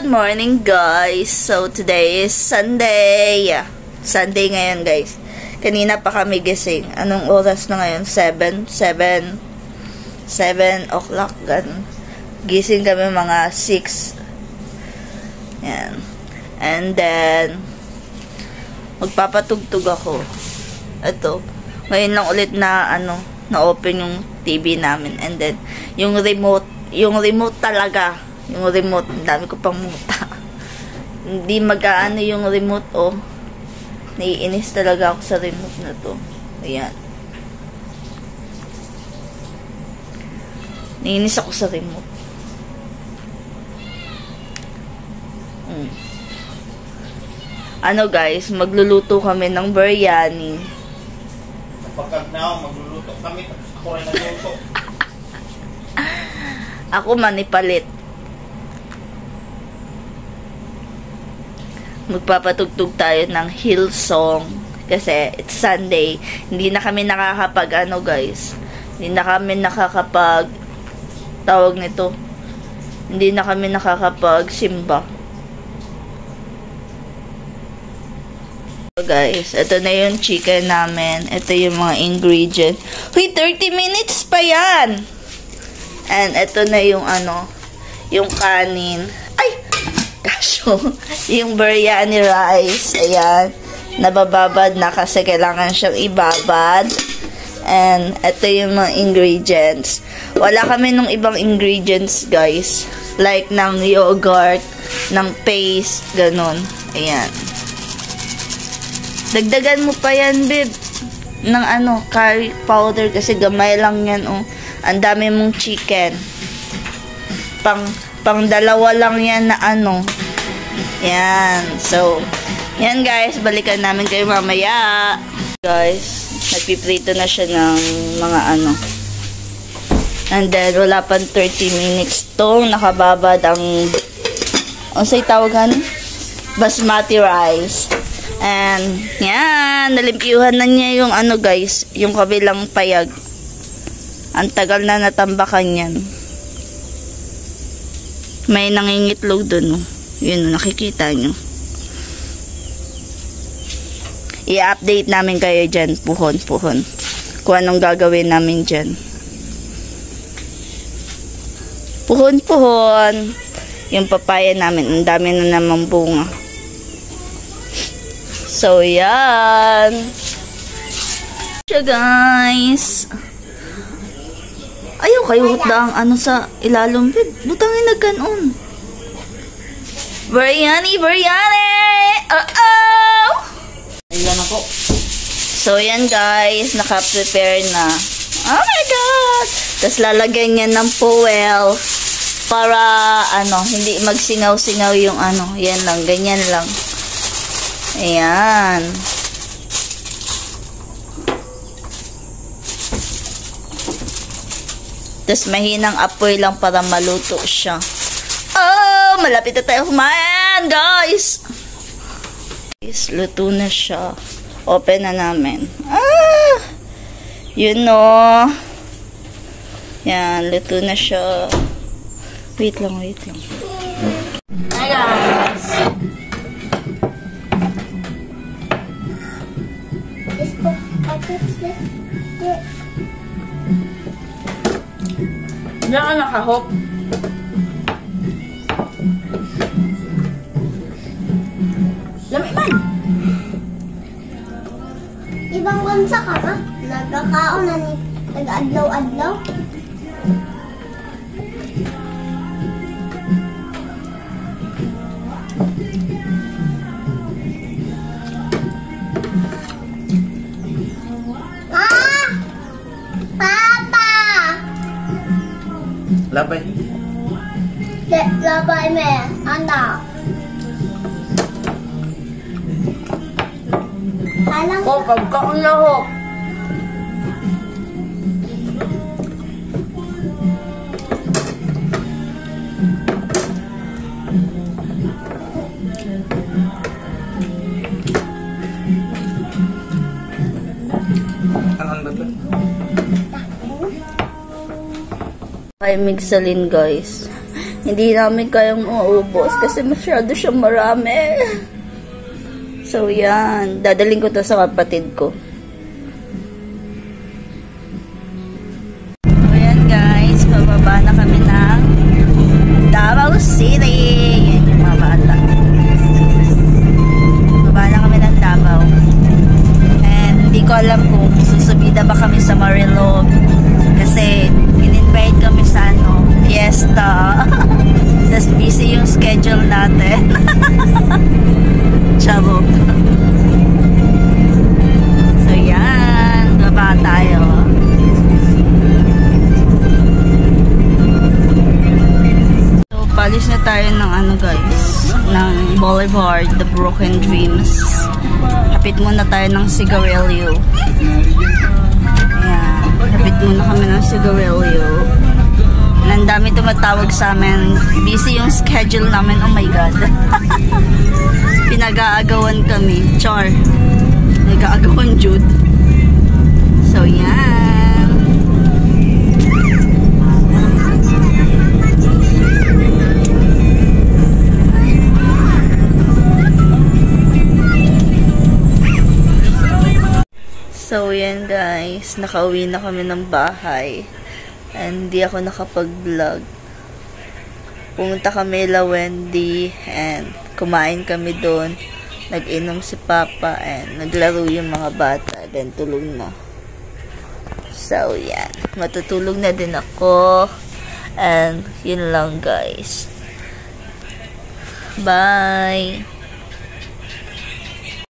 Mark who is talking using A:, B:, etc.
A: Good morning, guys. So, today is Sunday. Sunday ngayon, guys. Kanina pa kami gising. Anong oras na ngayon? 7 o'clock. Ganun. Gising kami mga 6. Yan. And then, magpapatugtog ako. Ito. Ngayon lang ulit na, na-open yung TV namin. And then, yung remote talaga. Yung remote, ang dami ko pang muta. Hindi mag-aano yung remote, oh. Naiinis talaga ako sa remote na to. Ayan. Naiinis ako sa remote. Guys, magluluto kami ng biryani.
B: Kapag na magluluto kami, tapos ako rin nagluto.
A: Ako manipalit. Magpapatugtog tayo ng Hillsong kasi it's Sunday. Hindi na kami nakakapag guys. Hindi na kami nakakapag tawag nito. Hindi na kami nakakapag simba. So guys, ito na yung chicken namin. Ito yung mga ingredients. Huy, 30 minutes pa yan. And ito na yung yung kanin. Ay! Kasyo. Yung biryani rice. Ayan. Nabababad na kasi kailangan siyang ibabad. And ito yung mga ingredients. Wala kami nung ibang ingredients, guys. Like ng yogurt, ng paste, ganun. Ayan. Dagdagan mo pa yan, babe. Ng curry powder kasi gamay lang yan, oh. Ang dami mong chicken. Pang dalawa lang yan na Yan. So, yan guys. Balikan namin kayo mamaya. Guys, nagpiprito na siya ng mga And then, wala pang 30 minutes tong nakababad ang say tawagan? Basmati rice. And, yan. Nalimpyuhan na niya yung guys. Yung kabilang payag. Ang tagal na natambakan yan. May nangingitlog dun, oh. Yun, nakikita nyo. I-update namin kayo dyan, puhon. Kung anong gagawin namin dyan. Puhon. Yung papaya namin, ang dami na naman bunga. So, yan. Siya, guys. Ayaw kayo hutda ang sa ilalong, babe. Butangin na ganon. Biryani!
B: Ayan ako.
A: So, yan guys. Naka-prepare na. Oh my God! Tapos lalagyan niya ng foil para, hindi magsingaw-singaw yung Yan lang, ganyan lang. Ayan. Tapos mahinang apoy lang para maluto siya. Oh! Malapit na tayo kumain, guys! Guys, luto na siya. Open na namin. Yun no. Yan, luto na siya. Wait lang. Hi, guys! Diyan ka nakahop. Lami man.
C: Ibang bansa ka ba? Nagkakaon na ni nag-adlaw-adlaw?
B: Labay.
C: Labay me. Anda. Halang
A: Oh, pagkaon na ho.
B: Anan ba ito?
A: Kay Migsalin, guys. Hindi namin kayang maubos kasi masyado siyang marami. So, yan. Dadaling ko to sa kapatid ko. So, yan guys. Pababa na kami ng Davao City. Yan yung mga bata. Pababa na kami ng Davao. And hindi ko alam kung susubida ba kami sa Marilog. Kasi in-invite kami sa fiesta. Tapos busy yung schedule natin. Charot. So yan, baba tayo. So palis na tayo ng guys, ng Boulevard, The Broken Dreams. Hapit muna tayo ng sigarilyo. Ayan, hapit muna kami ng sigarilyo. Ang dami tumatawag sa amin. Busy yung schedule namin. Oh my God. Pinag-aagawan kami. Char. Nag-aagawan Jude. So, yan. So, yan guys. Nakauwi na kami ng bahay. And hindi ako nakapag-vlog. Pumunta kami la Wendy and kumain kami doon. Nag-inom si Papa and naglaro yung mga bata. Then tulog na. So, yan. Matutulog na din ako. And yun lang guys. Bye!